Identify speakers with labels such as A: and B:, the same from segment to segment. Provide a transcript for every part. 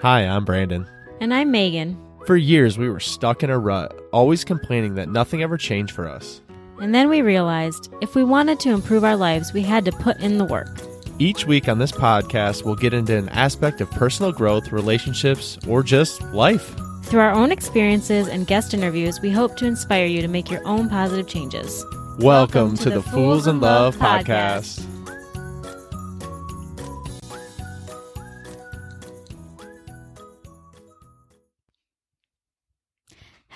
A: Hi, I'm Brandon.
B: And I'm Megan.
A: For years, we were stuck in a rut, always complaining that nothing ever changed for us.
B: And then we realized if we wanted to improve our lives, we had to put in the work.
A: Each week on this podcast, we'll get into an aspect of personal growth, relationships, or just life.
B: Through our own experiences and guest interviews, we hope to inspire you to make your own positive changes.
A: Welcome to the Fools in Love podcast.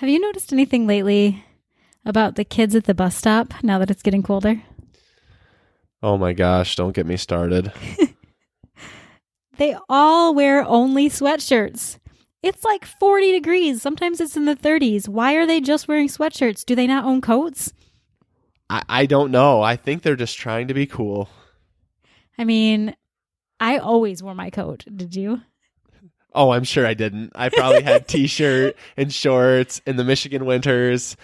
B: Have you noticed anything lately about the kids at the bus stop now that it's getting colder?
A: Oh my gosh, don't get me started.
B: They all wear only sweatshirts. It's like 40 degrees. Sometimes it's in the 30s. Why are they just wearing sweatshirts? Do they not own coats?
A: I don't know. I think they're just trying to be cool.
B: I mean, I always wore my coat. Did you?
A: Oh, I'm sure I didn't. I probably had t-shirt and shorts in the Michigan winters.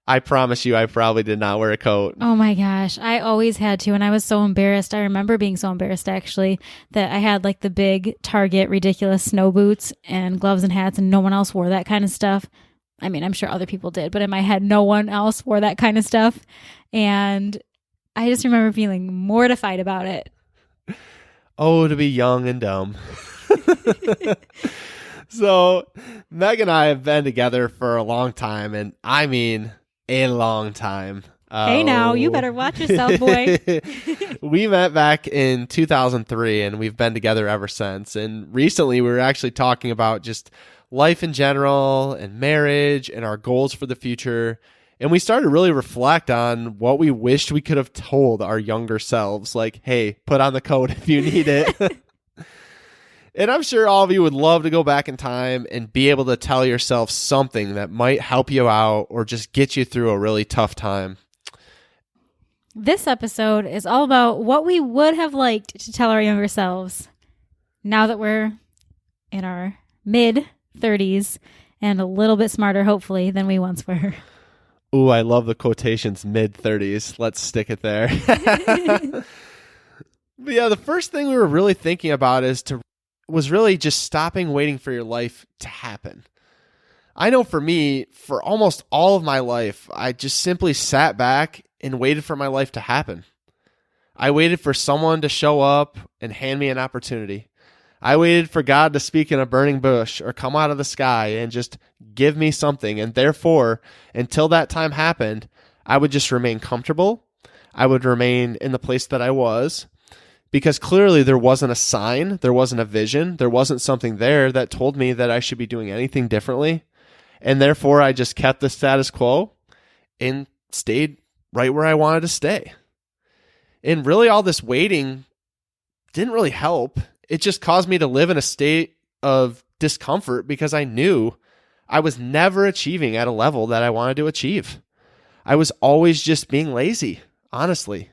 A: I promise you, I probably did not wear a coat.
B: Oh my gosh. I always had to. And I was so embarrassed. I remember being so embarrassed, actually, that I had like the big Target ridiculous snow boots and gloves and hats, and no one else wore that kind of stuff. I mean, I'm sure other people did, but in my head, no one else wore that kind of stuff. And I just remember feeling mortified about it.
A: Oh, to be young and dumb. So, Meg and I have been together for a long time, and I mean a long time.
B: Hey now, you better watch yourself, boy.
A: We met back in 2003, and we've been together ever since. And recently, we were actually talking about just life in general and marriage and our goals for the future. And we started to really reflect on what we wished we could have told our younger selves. Like, hey, put on the coat if you need it. And I'm sure all of you would love to go back in time and be able to tell yourself something that might help you out or just get you through a really tough time.
B: This episode is all about what we would have liked to tell our younger selves now that we're in our mid-30s and a little bit smarter, hopefully, than we once were.
A: Ooh, I love the quotations, mid-30s. Let's stick it there. But yeah, the first thing we were really thinking about was really just stopping waiting for your life to happen. I know for me, for almost all of my life, I just simply sat back and waited for my life to happen. I waited for someone to show up and hand me an opportunity. I waited for God to speak in a burning bush or come out of the sky and just give me something. And therefore, until that time happened, I would just remain comfortable. I would remain in the place that I was. Because clearly there wasn't a sign, there wasn't a vision, there wasn't something there that told me that I should be doing anything differently. And therefore, I just kept the status quo and stayed right where I wanted to stay. And really all this waiting didn't really help. It just caused me to live in a state of discomfort because I knew I was never achieving at a level that I wanted to achieve. I was always just being lazy, honestly.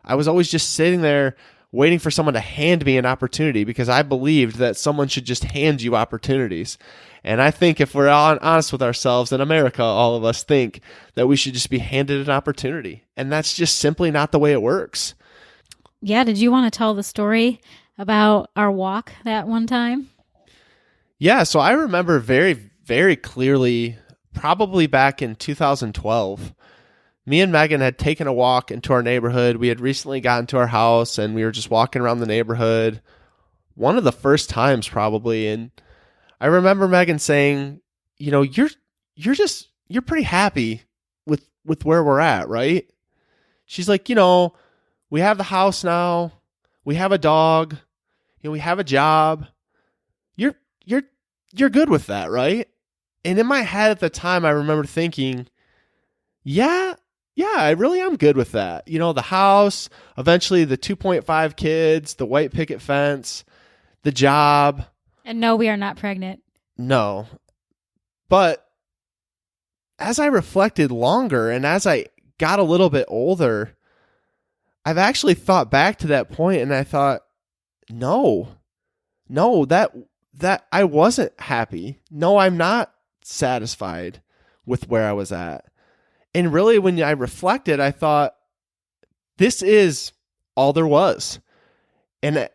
A: I was always just sitting there waiting for someone to hand me an opportunity because I believed that someone should just hand you opportunities. And I think if we're honest with ourselves in America, all of us think that we should just be handed an opportunity. And that's just simply not the way it works.
B: Yeah, did you want to tell the story about our walk that one time?
A: Yeah, so I remember very, very clearly, probably back in 2012, me and Megan had taken a walk into our neighborhood. We had recently gotten to our house and we were just walking around the neighborhood. One of the first times probably. And I remember Megan saying, you know, you're pretty happy with where we're at, right? She's like, you know, we have the house now. We have a dog. You know, we have a job. You're good with that, right? And in my head at the time, I remember thinking, yeah, I really am good with that. You know, the house, eventually the 2.5 kids, the white picket fence, the job.
B: And no, we are not pregnant.
A: No. But as I reflected longer and as I got a little bit older, I've actually thought back to that point and I thought, no, that I wasn't happy. No, I'm not satisfied with where I was at. And really, when I reflected, I thought, this is all there was. And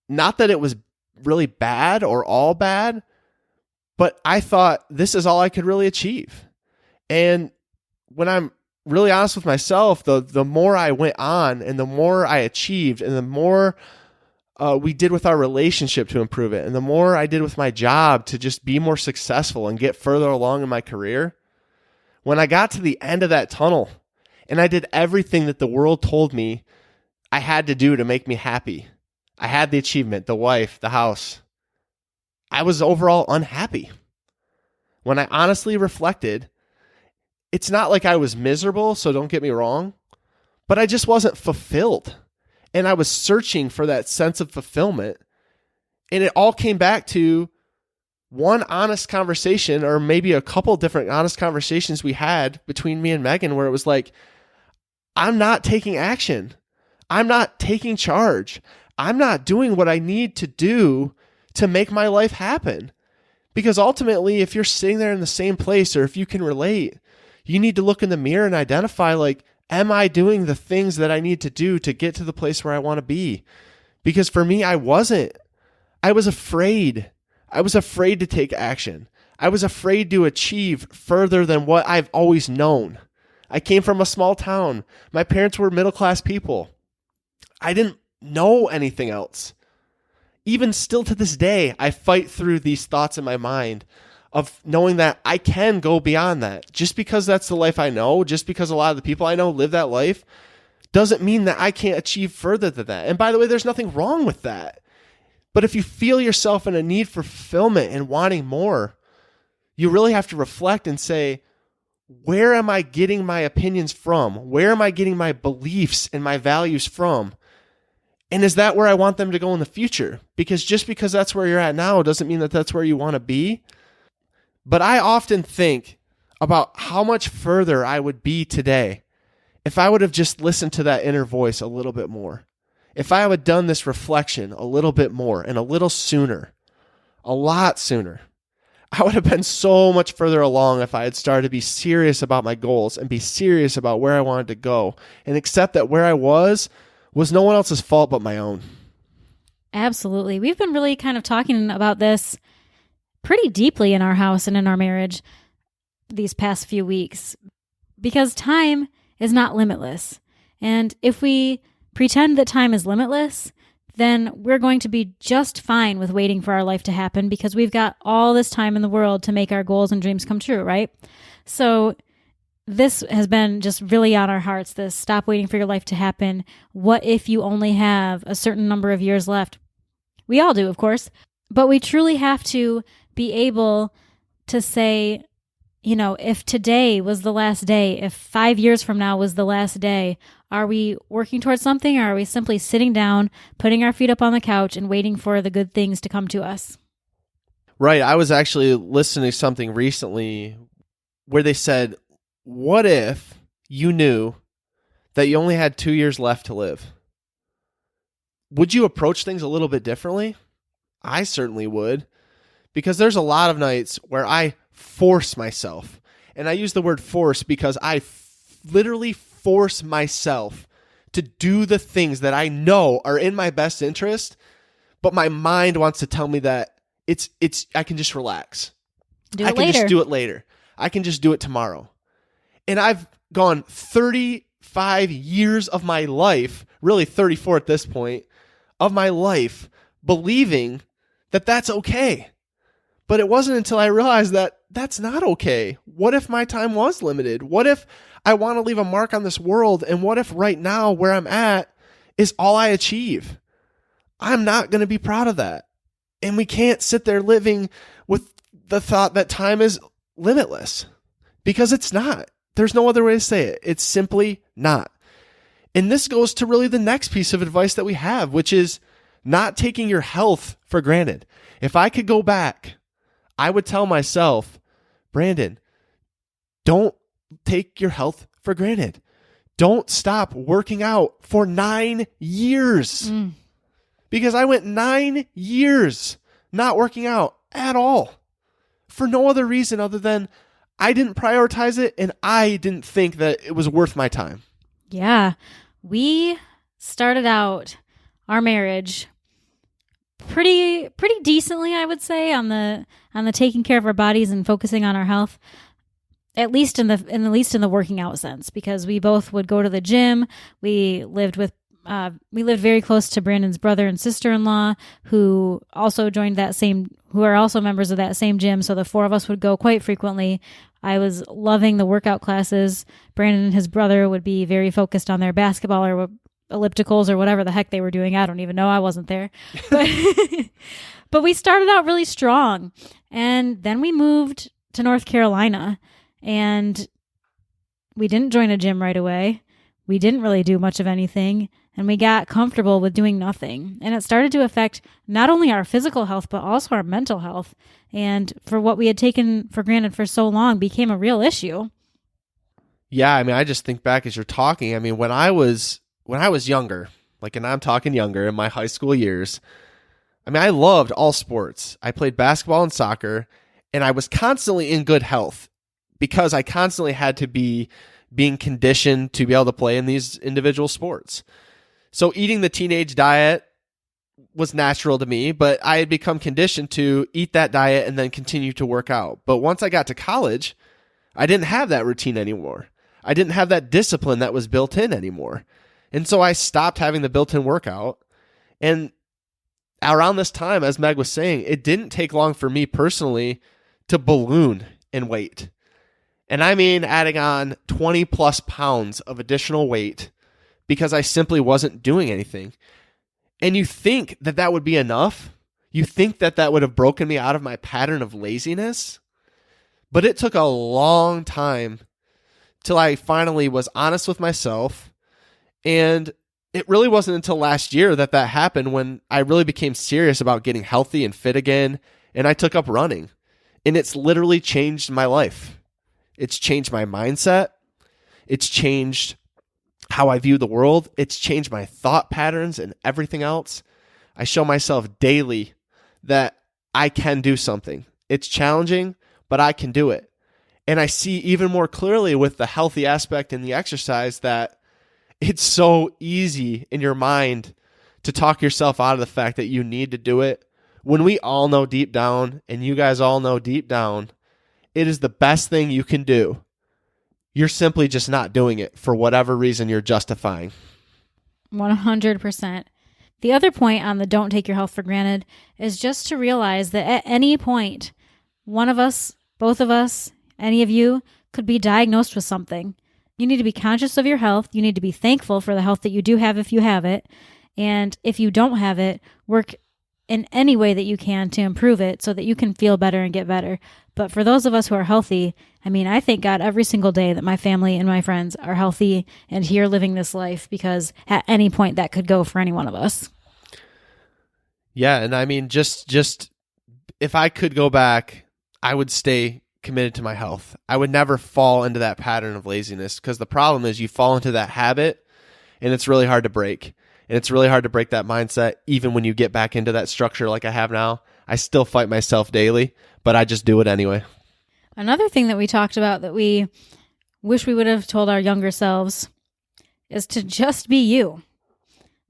A: not that it was really bad or all bad, but I thought this is all I could really achieve. And when I'm really honest with myself, the more I went on and the more I achieved and the more we did with our relationship to improve it and the more I did with my job to just be more successful and get further along in my career, when I got to the end of that tunnel and I did everything that the world told me I had to do to make me happy, I had the achievement, the wife, the house, I was overall unhappy. When I honestly reflected, it's not like I was miserable, so don't get me wrong, but I just wasn't fulfilled. And I was searching for that sense of fulfillment. And it all came back to one honest conversation, or maybe a couple different honest conversations we had between me and Megan, where it was like, I'm not taking action. I'm not taking charge. I'm not doing what I need to do to make my life happen. Because ultimately, if you're sitting there in the same place, or if you can relate, you need to look in the mirror and identify, like, am I doing the things that I need to do to get to the place where I want to be? Because for me, I wasn't. I was afraid. I was afraid to take action. I was afraid to achieve further than what I've always known. I came from a small town. My parents were middle-class people. I didn't know anything else. Even still to this day, I fight through these thoughts in my mind of knowing that I can go beyond that. Just because that's the life I know, just because a lot of the people I know live that life, doesn't mean that I can't achieve further than that. And by the way, there's nothing wrong with that. But if you feel yourself in a need for fulfillment and wanting more, you really have to reflect and say, where am I getting my opinions from? Where am I getting my beliefs and my values from? And is that where I want them to go in the future? Because just because that's where you're at now doesn't mean that that's where you want to be. But I often think about how much further I would be today if I would have just listened to that inner voice a little bit more. If I had done this reflection a little bit more and a little sooner, a lot sooner, I would have been so much further along if I had started to be serious about my goals and be serious about where I wanted to go and accept that where I was no one else's fault but my own.
B: Absolutely. We've been really kind of talking about this pretty deeply in our house and in our marriage these past few weeks, because time is not limitless. And if we pretend that time is limitless, then we're going to be just fine with waiting for our life to happen because we've got all this time in the world to make our goals and dreams come true, right? So this has been just really on our hearts, this stop waiting for your life to happen. What if you only have a certain number of years left? We all do, of course, but we truly have to be able to say, you know, if today was the last day, if 5 years from now was the last day, are we working towards something, or are we simply sitting down, putting our feet up on the couch and waiting for the good things to come to us?
A: Right. I was actually listening to something recently where they said, what if you knew that you only had 2 years left to live? Would you approach things a little bit differently? I certainly would, because there's a lot of nights where I force myself, and I use the word force because I literally force myself to do the things that I know are in my best interest, but my mind wants to tell me that it's I can just relax. I can just do it later. I can just do it tomorrow. And I've gone 35 years of my life, really 34 at this point, of my life, believing that that's okay. But it wasn't until I realized that that's not okay. What if my time was limited? What if I want to leave a mark on this world? And what if right now where I'm at is all I achieve? I'm not going to be proud of that. And we can't sit there living with the thought that time is limitless, because it's not. There's no other way to say it. It's simply not. And this goes to really the next piece of advice that we have, which is not taking your health for granted. If I could go back, I would tell myself, Brandon, don't take your health for granted. Don't stop working out for 9 years. Because I went 9 years not working out at all for no other reason other than I didn't prioritize it and I didn't think that it was worth my time.
B: Yeah. We started out our marriage pretty decently, I would say, on the taking care of our bodies and focusing on our health. At least in the working out sense, because we both would go to the gym. We lived very close to Brandon's brother and sister-in-law, who also who are also members of that same gym. So the four of us would go quite frequently. I was loving the workout classes. Brandon and his brother would be very focused on their basketball or ellipticals or whatever the heck they were doing. I don't even know. I wasn't there. But, but we started out really strong. And then we moved to North Carolina, and we didn't join a gym right away. We didn't really do much of anything, and we got comfortable with doing nothing. And it started to affect not only our physical health, but also our mental health. And for what we had taken for granted for so long became a real issue.
A: Yeah, I mean, I just think back as you're talking. I mean, when I was younger, and I'm talking younger, in my high school years, I mean, I loved all sports. I played basketball and soccer, and I was constantly in good health because I constantly had to be being conditioned to be able to play in these individual sports. So eating the teenage diet was natural to me, but I had become conditioned to eat that diet and then continue to work out. But once I got to college, I didn't have that routine anymore. I didn't have that discipline that was built in anymore. And so I stopped having the built-in workout. And around this time, as Meg was saying, it didn't take long for me personally to balloon in weight. And I mean adding on 20 plus pounds of additional weight because I simply wasn't doing anything. And you think that that would be enough? You think that that would have broken me out of my pattern of laziness? But it took a long time till I finally was honest with myself. And it really wasn't until last year that happened, when I really became serious about getting healthy and fit again. And I took up running. And it's literally changed my life. It's changed my mindset. It's changed how I view the world. It's changed my thought patterns and everything else. I show myself daily that I can do something. It's challenging, but I can do it. And I see even more clearly with the healthy aspect in the exercise that it's so easy in your mind to talk yourself out of the fact that you need to do it, when we all know deep down, and you guys all know deep down, it is the best thing you can do. You're simply just not doing it for whatever reason you're justifying.
B: 100%. The other point on the don't take your health for granted is just to realize that at any point, one of us, both of us, any of you could be diagnosed with something. You need to be conscious of your health. You need to be thankful for the health that you do have if you have it. And if you don't have it, work in any way that you can to improve it so that you can feel better and get better. But for those of us who are healthy, I mean, I thank God every single day that my family and my friends are healthy and here living this life, because at any point that could go for any one of us.
A: Yeah, and I mean, just if I could go back, I would stay committed to my health. I would never fall into that pattern of laziness, because the problem is you fall into that habit and it's really hard to break. And it's really hard to break that mindset even when you get back into that structure like I have now. I still fight myself daily, but I just do it anyway.
B: Another thing that we talked about that we wish we would have told our younger selves is to just be you.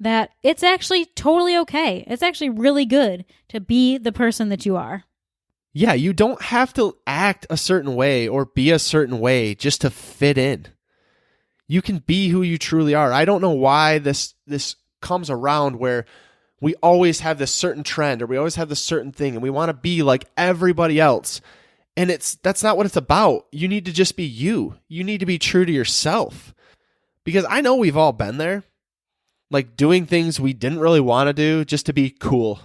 B: That it's actually totally okay. It's actually really good to be the person that you are.
A: Yeah, you don't have to act a certain way or be a certain way just to fit in. You can be who you truly are. I don't know why this comes around where we always have this certain trend or we always have this certain thing and we want to be like everybody else. And that's not what it's about. You need to just be you. You need to be true to yourself. Because I know we've all been there, like doing things we didn't really want to do just to be cool.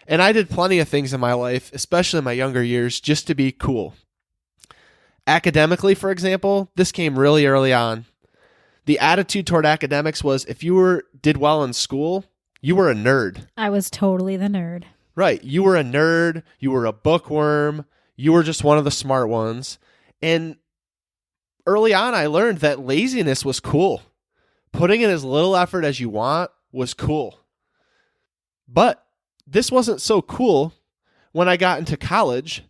A: And I did plenty of things in my life, especially in my younger years, just to be cool. Academically, for example, this came really early on. The attitude toward academics was if you did well in school, you were a nerd.
B: I was totally the nerd.
A: Right. You were a nerd. You were a bookworm. You were just one of the smart ones. And early on, I learned that laziness was cool. Putting in as little effort as you want was cool. But this wasn't so cool when I got into college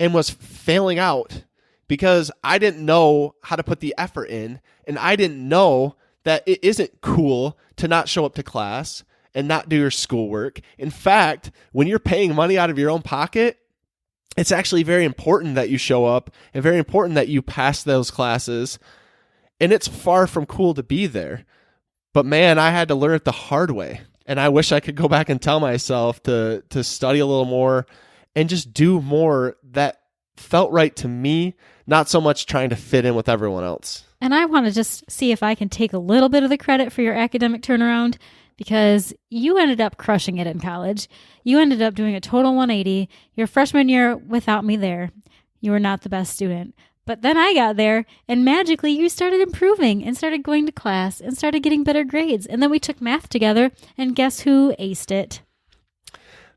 A: and was failing out because I didn't know how to put the effort in, and I didn't know that it isn't cool to not show up to class, and not do your schoolwork. In fact, when you're paying money out of your own pocket, it's actually very important that you show up and very important that you pass those classes. And it's far from cool to be there. But man, I had to learn it the hard way. And I wish I could go back and tell myself to study a little more and just do more that felt right to me, not so much trying to fit in with everyone else.
B: And I want to just see if I can take a little bit of the credit for your academic turnaround, because you ended up crushing it in college. You ended up doing a total 180. Your freshman year, without me there, you were not the best student. But then I got there, and magically you started improving and started going to class and started getting better grades. And then we took math together, and guess who aced it?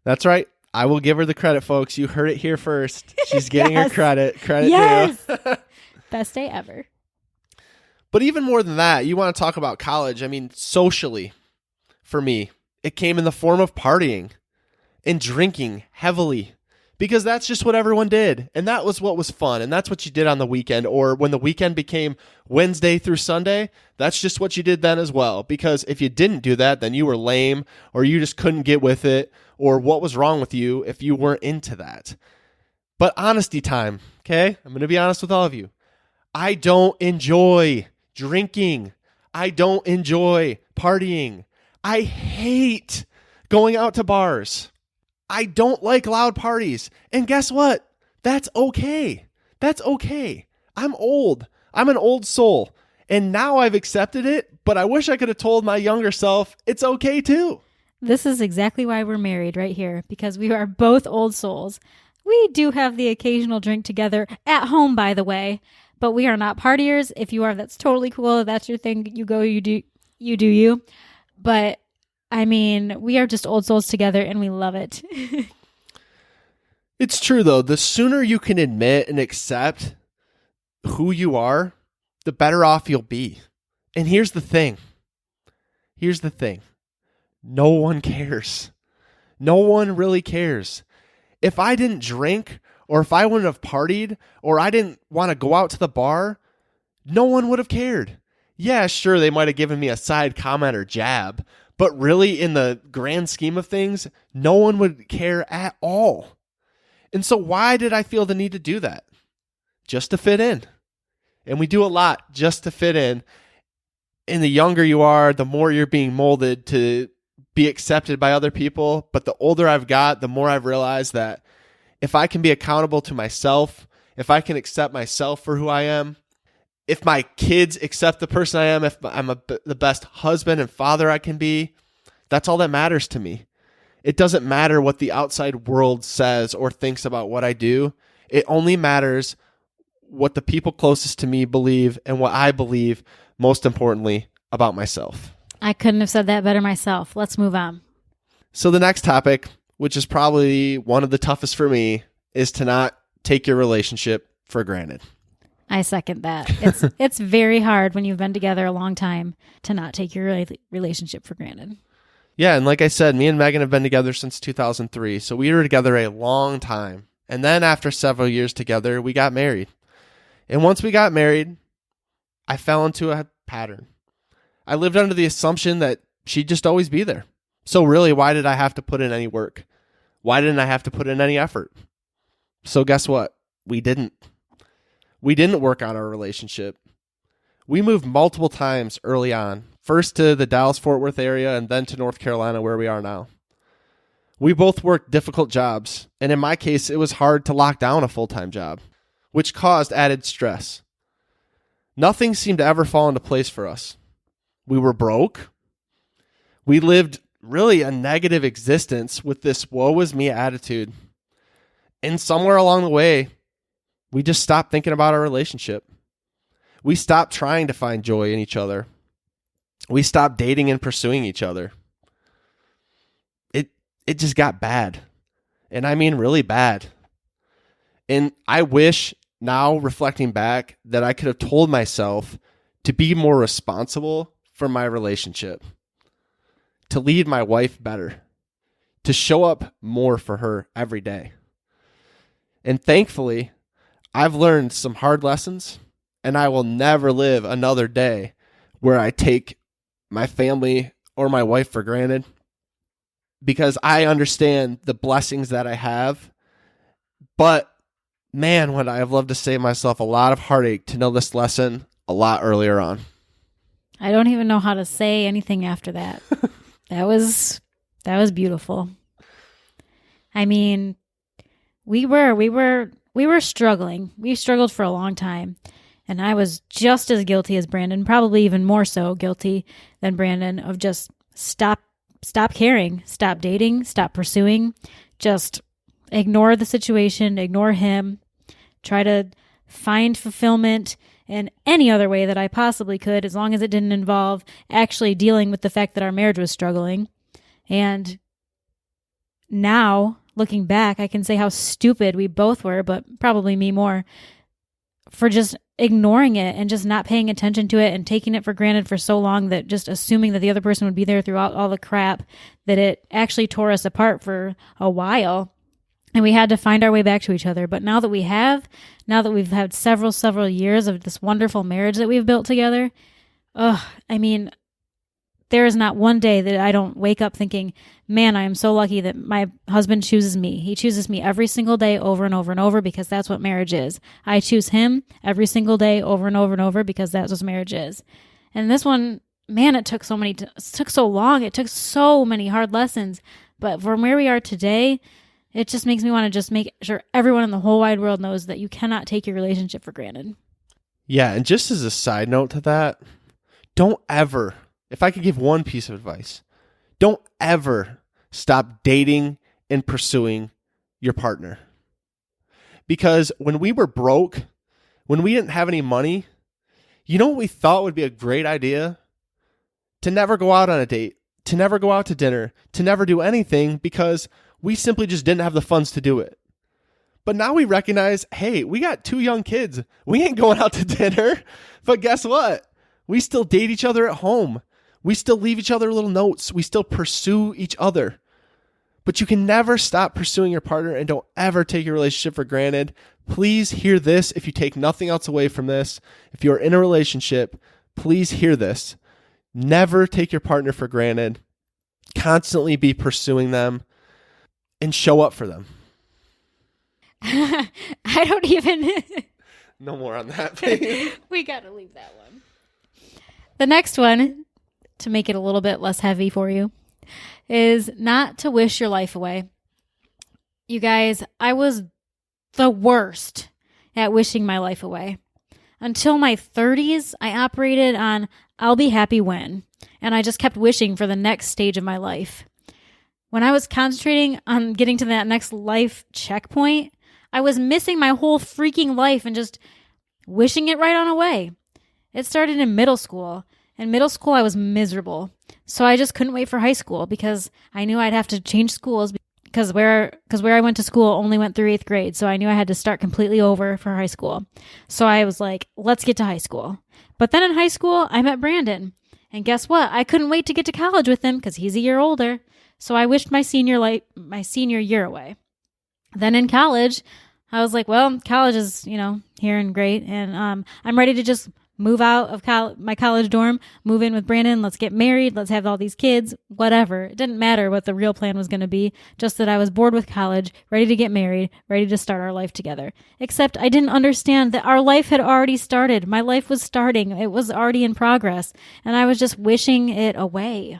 A: That's right. I will give her the credit, folks. You heard it here first. She's getting her credit. Credit
B: yes.
A: due.
B: Best day ever.
A: But even more than that, you want to talk about college. I mean, socially, for me, it came in the form of partying and drinking heavily, because that's just what everyone did. And that was what was fun. And that's what you did on the weekend. Or when the weekend became Wednesday through Sunday, that's just what you did then as well. Because if you didn't do that, then you were lame, or you just couldn't get with it, or what was wrong with you if you weren't into that. But honesty time, okay? I'm going to be honest with all of you. I don't enjoy drinking. I don't enjoy partying. I hate going out to bars. I don't like loud parties. And guess what? That's okay. That's okay. I'm old. I'm an old soul. And now I've accepted it, but I wish I could have told my younger self it's okay too.
B: This is exactly why we're married right here, because we are both old souls. We do have the occasional drink together at home, by the way, but we are not partiers. If you are, that's totally cool. If that's your thing, you go, you do you. But I mean, we are just old souls together and we love it.
A: It's true, though. The sooner you can admit and accept who you are, the better off you'll be. And here's the thing. No one cares. No one really cares. If I didn't drink, or if I wouldn't have partied, or I didn't want to go out to the bar, no one would have cared. Yeah, sure, they might have given me a side comment or jab, but really, in the grand scheme of things, no one would care at all. And so why did I feel the need to do that? Just to fit in. And we do a lot just to fit in. And the younger you are, the more you're being molded to be accepted by other people. But the older I've got, the more I've realized that if I can be accountable to myself, if I can accept myself for who I am, if my kids accept the person I am, if I'm the best husband and father I can be, that's all that matters to me. It doesn't matter what the outside world says or thinks about what I do. It only matters what the people closest to me believe and what I believe, most importantly, about myself.
B: I couldn't have said that better myself. Let's move on.
A: So the next topic, which is probably one of the toughest for me, is to not take your relationship for granted.
B: I second that. It's very hard when you've been together a long time to not take your relationship for granted.
A: Yeah, and like I said, me and Megan have been together since 2003, so we were together a long time. And then after several years together, we got married. And once we got married, I fell into a pattern. I lived under the assumption that she'd just always be there. So really, why did I have to put in any work? Why didn't I have to put in any effort? So guess what? We didn't. We didn't work on our relationship. We moved multiple times early on, first to the Dallas-Fort Worth area and then to North Carolina, where we are now. We both worked difficult jobs, and in my case, it was hard to lock down a full-time job, which caused added stress. Nothing seemed to ever fall into place for us. We were broke. We lived really a negative existence with this woe is me attitude. And somewhere along the way, we just stopped thinking about our relationship. We stopped trying to find joy in each other. We stopped dating and pursuing each other. It just got bad. And I mean really bad. And I wish now, reflecting back, that I could have told myself to be more responsible for my relationship, to lead my wife better, to show up more for her every day. And thankfully, I've learned some hard lessons, and I will never live another day where I take my family or my wife for granted. because I understand the blessings that I have. But man, would I have loved to save myself a lot of heartache to know this lesson a lot earlier on.
B: I don't even know how to say anything after that. That was beautiful. I mean, we were struggling. We struggled for a long time. And I was just as guilty as Brandon, probably even more so guilty than Brandon, of just stop caring, stop dating, stop pursuing, just ignore the situation, ignore him, try to find fulfillment in any other way that I possibly could, as long as it didn't involve actually dealing with the fact that our marriage was struggling. And now, looking back, I can say how stupid we both were, but probably me more, for just ignoring it and just not paying attention to it and taking it for granted for so long, that just assuming that the other person would be there throughout all the crap, that it actually tore us apart for a while. And we had to find our way back to each other. But now that we've had several years of this wonderful marriage that we've built together, I mean, there is not one day that I don't wake up thinking, man, I am so lucky that my husband chooses me. He chooses me every single day over and over and over, because that's what marriage is. I choose him every single day over and over and over, because that's what marriage is. And this one, man, it took so long. It took so many hard lessons. But from where we are today, it just makes me want to just make sure everyone in the whole wide world knows that you cannot take your relationship for granted.
A: Yeah, and just as a side note to that, don't ever, if I could give one piece of advice, don't ever stop dating and pursuing your partner. Because when we were broke, when we didn't have any money, you know what we thought would be a great idea? To never go out on a date, to never go out to dinner, to never do anything, because we simply just didn't have the funds to do it. But now we recognize, hey, we got 2 young kids. We ain't going out to dinner. But guess what? We still date each other at home. We still leave each other little notes. We still pursue each other. But you can never stop pursuing your partner, and don't ever take your relationship for granted. Please hear this. If you take nothing else away from this, if you're in a relationship, please hear this. Never take your partner for granted. Constantly be pursuing them and show up for them.
B: I don't even...
A: No more on that, please.
B: We got to leave that one. The next one, to make it a little bit less heavy for you, is not to wish your life away. You guys, I was the worst at wishing my life away. Until my 30s, I operated on I'll be happy when, and I just kept wishing for the next stage of my life. When I was concentrating on getting to that next life checkpoint, I was missing my whole freaking life and just wishing it right on away. It started in middle school. In middle school, I was miserable. So I just couldn't wait for high school, because I knew I'd have to change schools, because where I went to school only went through 8th grade. So I knew I had to start completely over for high school. So I was like, let's get to high school. But then in high school, I met Brandon. And guess what? I couldn't wait to get to college with him, because he's a year older. So I wished my senior year away. Then in college, I was like, well, college is, here and great. And I'm ready to just move out of my college dorm, move in with Brandon. Let's get married. Let's have all these kids, whatever. It didn't matter what the real plan was going to be. Just that I was bored with college, ready to get married, ready to start our life together. Except I didn't understand that our life had already started. My life was starting. It was already in progress. And I was just wishing it away.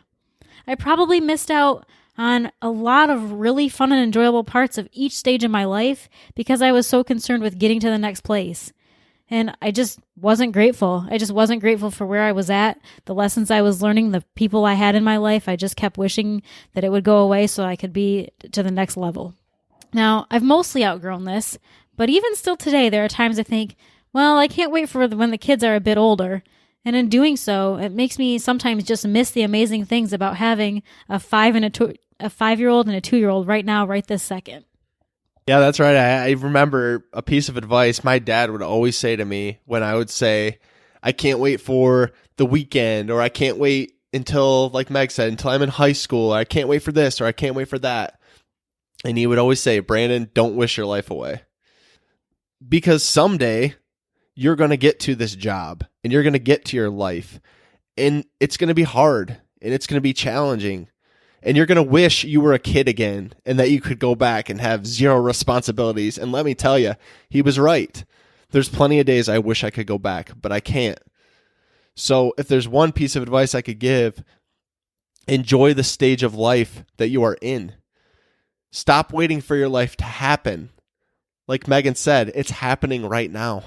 B: I probably missed out on a lot of really fun and enjoyable parts of each stage of my life because I was so concerned with getting to the next place. And I just wasn't grateful. I just wasn't grateful for where I was at, the lessons I was learning, the people I had in my life. I just kept wishing that it would go away so I could be to the next level. Now, I've mostly outgrown this, but even still today, there are times I think, well, I can't wait for when the kids are a bit older. And in doing so, it makes me sometimes just miss the amazing things about having a 5-year-old and a 2-year-old right now, right this second.
A: Yeah, that's right. I remember a piece of advice my dad would always say to me when I would say, I can't wait for the weekend, or I can't wait until, like Meg said, until I'm in high school, or I can't wait for this, or I can't wait for that. And he would always say, Brandon, don't wish your life away. Because someday you're going to get to this job and you're going to get to your life, and it's going to be hard and it's going to be challenging. And you're going to wish you were a kid again and that you could go back and have zero responsibilities. And let me tell you, he was right. There's plenty of days I wish I could go back, but I can't. So if there's one piece of advice I could give, enjoy the stage of life that you are in. Stop waiting for your life to happen. Like Megan said, it's happening right now.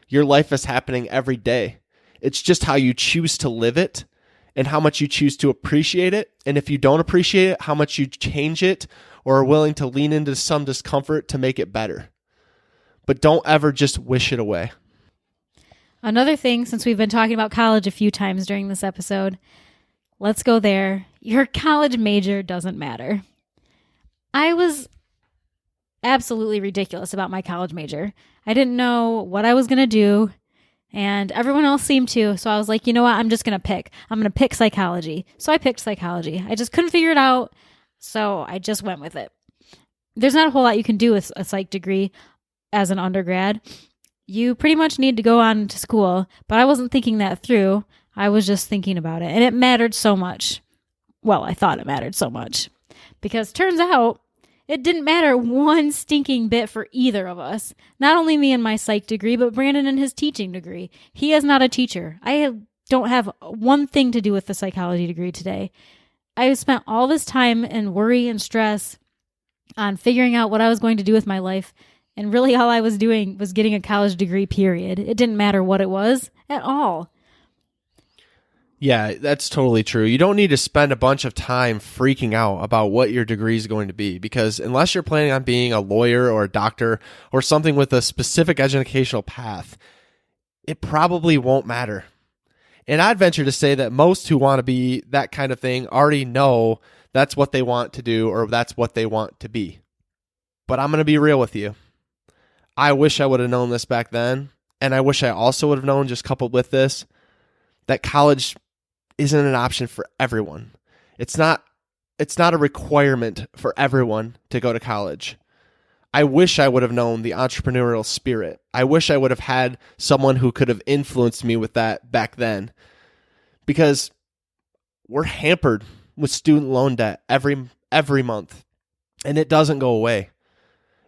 A: Your life is happening every day. It's just how you choose to live it and how much you choose to appreciate it. And if you don't appreciate it, how much you change it or are willing to lean into some discomfort to make it better. But don't ever just wish it away.
B: Another thing, since we've been talking about college a few times during this episode, let's go there. Your college major doesn't matter. I was absolutely ridiculous about my college major. I didn't know what I was going to do. And everyone else seemed to. So I was like, you know what? I'm just going to pick. I'm going to pick psychology. So I picked psychology. I just couldn't figure it out. So I just went with it. There's not a whole lot you can do with a psych degree as an undergrad. You pretty much need to go on to school. But I wasn't thinking that through. I was just thinking about it. And it mattered so much. Well, I thought it mattered so much. Because turns out it didn't matter one stinking bit for either of us. Not only me and my psych degree, but Brandon and his teaching degree. He is not a teacher. Don't have one thing to do with the psychology degree today. I spent all this time and worry and stress on figuring out what I was going to do with my life. And really all I was doing was getting a college degree, period. It didn't matter what it was at all.
A: Yeah, that's totally true. You don't need to spend a bunch of time freaking out about what your degree is going to be, because unless you're planning on being a lawyer or a doctor or something with a specific educational path, it probably won't matter. And I'd venture to say that most who want to be that kind of thing already know that's what they want to do or that's what they want to be. But I'm going to be real with you. I wish I would have known this back then, and I wish I also would have known, just coupled with this, that college isn't an option for everyone. It's not a requirement for everyone to go to college. I wish I would have known the entrepreneurial spirit. I wish I would have had someone who could have influenced me with that back then. Because we're hampered with student loan debt every month, and it doesn't go away.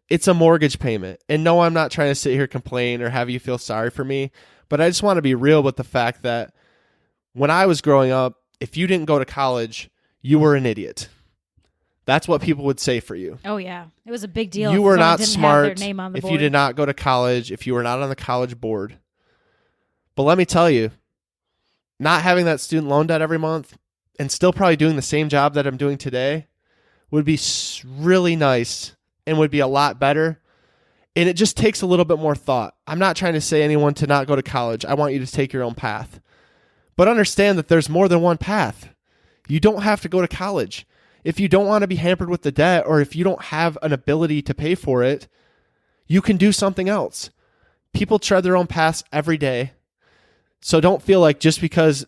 A: It's a mortgage payment. And no, I'm not trying to sit here complain or have you feel sorry for me, but I just want to be real with the fact that when I was growing up, if you didn't go to college, you were an idiot. That's what people would say for you.
B: Oh, yeah. It was a big deal.
A: You were not smart
B: if
A: you did not go to college, if you were not on the college board. But let me tell you, not having that student loan debt every month and still probably doing the same job that I'm doing today would be really nice and would be a lot better. And it just takes a little bit more thought. I'm not trying to say anyone to not go to college. I want you to take your own path. But understand that there's more than one path. You don't have to go to college. If you don't want to be hampered with the debt, or if you don't have an ability to pay for it, you can do something else. People tread their own paths every day. So don't feel like just because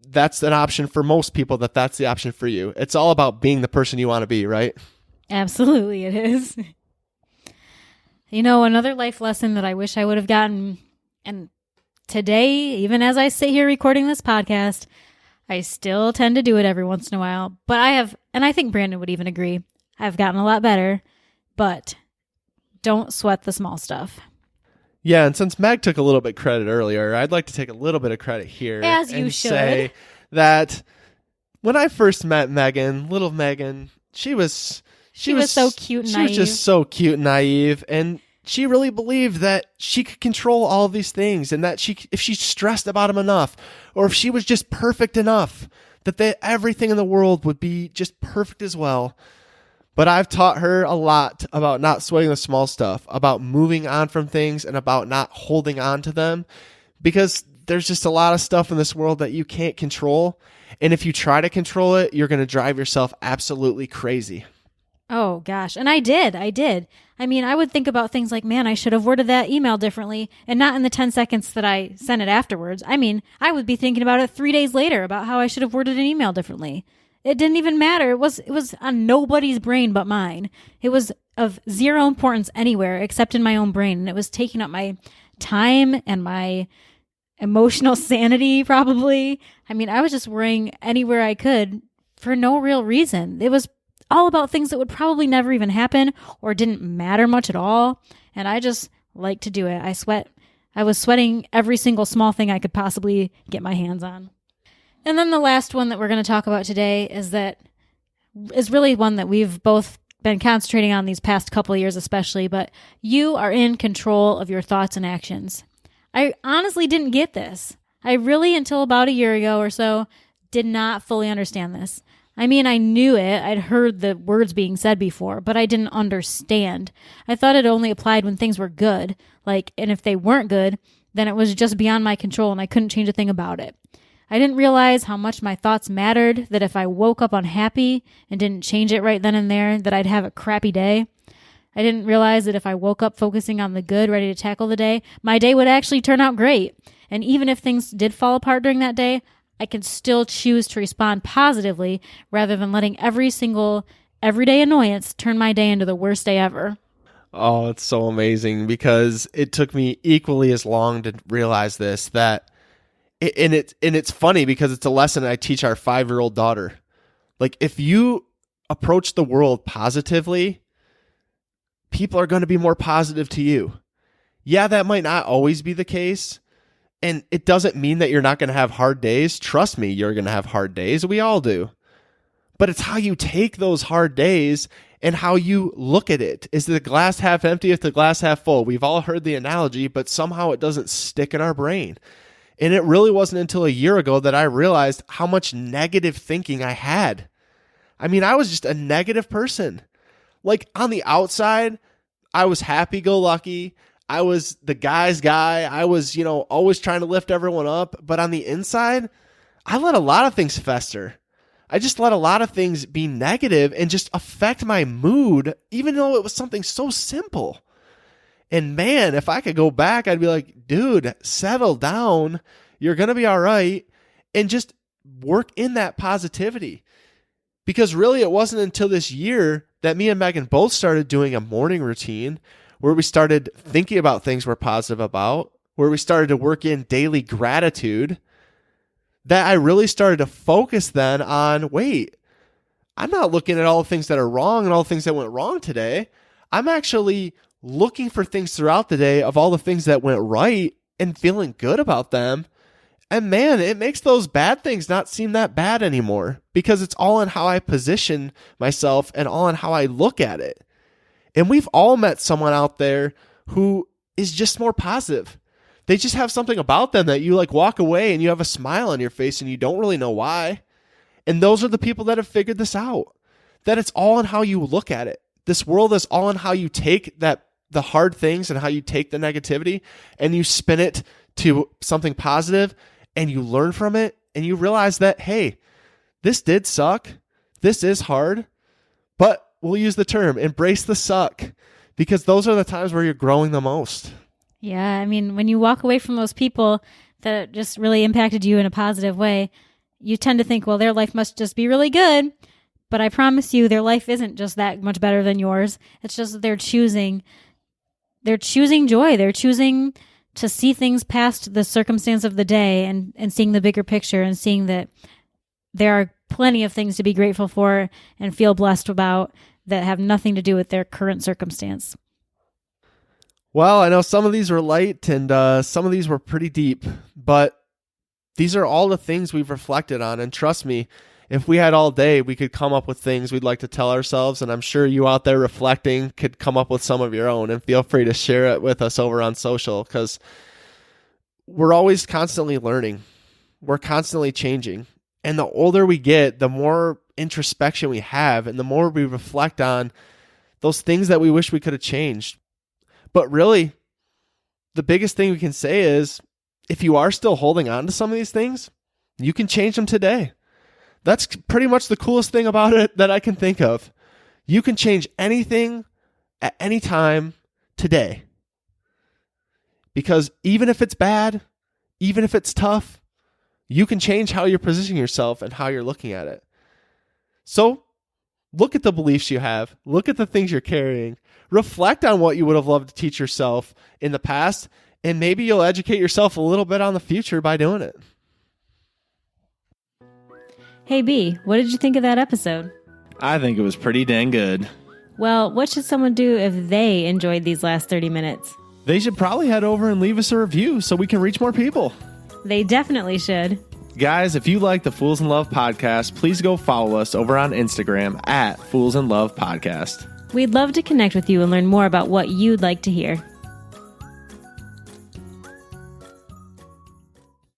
A: that's an option for most people, that's the option for you. It's all about being the person you want to be, right?
B: Absolutely, it is. You know, another life lesson that I wish I would have gotten, and today, even as I sit here recording this podcast, I still tend to do it every once in a while. But I have, and I think Brandon would even agree, I've gotten a lot better, but don't sweat the small stuff.
A: Yeah, and since Meg took a little bit credit earlier, I'd like to take a little bit of credit here.
B: As you should.
A: Say that when I first met Megan, little Megan, she was
B: so cute and naive.
A: She was just so cute and naive, and she really believed that she could control all of these things, and that if she stressed about them enough, or if she was just perfect enough, that everything in the world would be just perfect as well. But I've taught her a lot about not sweating the small stuff, about moving on from things, and about not holding on to them, because there's just a lot of stuff in this world that you can't control. And if you try to control it, you're going to drive yourself absolutely crazy.
B: Oh, gosh. And I did. I mean, I would think about things like, man, I should have worded that email differently, and not in the 10 seconds that I sent it afterwards. I mean, I would be thinking about it 3 days later about how I should have worded an email differently. It didn't even matter. It was on nobody's brain but mine. It was of zero importance anywhere except in my own brain. And it was taking up my time and my emotional sanity, probably. I mean, I was just worrying anywhere I could for no real reason. It was all about things that would probably never even happen or didn't matter much at all. And I just like to do it. I was sweating every single small thing I could possibly get my hands on. And then the last one that we're going to talk about today is really one that we've both been concentrating on these past couple of years especially, but you are in control of your thoughts and actions. I honestly didn't get this. I really, until about a year ago or so, did not fully understand this. I mean, I knew it. I'd heard the words being said before, but I didn't understand. I thought it only applied when things were good, and if they weren't good, then it was just beyond my control and I couldn't change a thing about it. I didn't realize how much my thoughts mattered, that if I woke up unhappy and didn't change it right then and there, that I'd have a crappy day. I didn't realize that if I woke up focusing on the good, ready to tackle the day, my day would actually turn out great. And even if things did fall apart during that day, I can still choose to respond positively rather than letting every single everyday annoyance turn my day into the worst day ever.
A: Oh, it's so amazing because it took me equally as long to realize this, and it's funny because it's a lesson I teach our 5-year-old daughter. If you approach the world positively, people are going to be more positive to you. Yeah, that might not always be the case. And it doesn't mean that you're not going to have hard days. Trust me, you're going to have hard days. We all do. But it's how you take those hard days and how you look at it. Is the glass half empty? Is the glass half full? We've all heard the analogy, but somehow it doesn't stick in our brain. And it really wasn't until a year ago that I realized how much negative thinking I had. I mean, I was just a negative person. On the outside, I was happy-go-lucky. I was the guy's guy. I was, always trying to lift everyone up. But on the inside, I let a lot of things fester. I just let a lot of things be negative and just affect my mood, even though it was something so simple. And man, if I could go back, I'd be like, dude, settle down. You're going to be all right. And just work in that positivity. Because really, it wasn't until this year that me and Megan both started doing a morning routine where we started thinking about things we're positive about, where we started to work in daily gratitude, that I really started to focus then on, wait, I'm not looking at all the things that are wrong and all the things that went wrong today. I'm actually looking for things throughout the day of all the things that went right and feeling good about them. And man, it makes those bad things not seem that bad anymore because it's all in how I position myself and all in how I look at it. And we've all met someone out there who is just more positive. They just have something about them that you walk away and you have a smile on your face and you don't really know why. And those are the people that have figured this out, that it's all in how you look at it. This world is all in how you take the hard things and how you take the negativity and you spin it to something positive and you learn from it and you realize that, hey, this did suck. This is hard, but we'll use the term embrace the suck because those are the times where you're growing the most.
B: Yeah, I mean, when you walk away from those people that just really impacted you in a positive way, you tend to think, well, their life must just be really good. But I promise you, their life isn't just that much better than yours. It's just that they're choosing joy. They're choosing to see things past the circumstance of the day and seeing the bigger picture and seeing that there are plenty of things to be grateful for and feel blessed about that have nothing to do with their current circumstance.
A: Well, I know some of these were light and some of these were pretty deep, but these are all the things we've reflected on. And trust me, if we had all day, we could come up with things we'd like to tell ourselves. And I'm sure you out there reflecting could come up with some of your own. And feel free to share it with us over on social because we're always constantly learning. We're constantly changing. And the older we get, the more introspection we have and the more we reflect on those things that we wish we could have changed. But really, the biggest thing we can say is if you are still holding on to some of these things, you can change them today. That's pretty much the coolest thing about it that I can think of. You can change anything at any time today. Because even if it's bad, even if it's tough, you can change how you're positioning yourself and how you're looking at it. So look at the beliefs you have. Look at the things you're carrying. Reflect on what you would have loved to teach yourself in the past, and maybe you'll educate yourself a little bit on the future by doing it.
B: Hey B, what did you think of that episode?
C: I think it was pretty dang good.
B: Well, what should someone do if they enjoyed these last 30 minutes?
C: They should probably head over and leave us a review so we can reach more people.
B: They definitely should.
C: Guys, if you like the Fools in Love podcast, please go follow us over on Instagram at Fools in Love Podcast.
B: We'd love to connect with you and learn more about what you'd like to hear.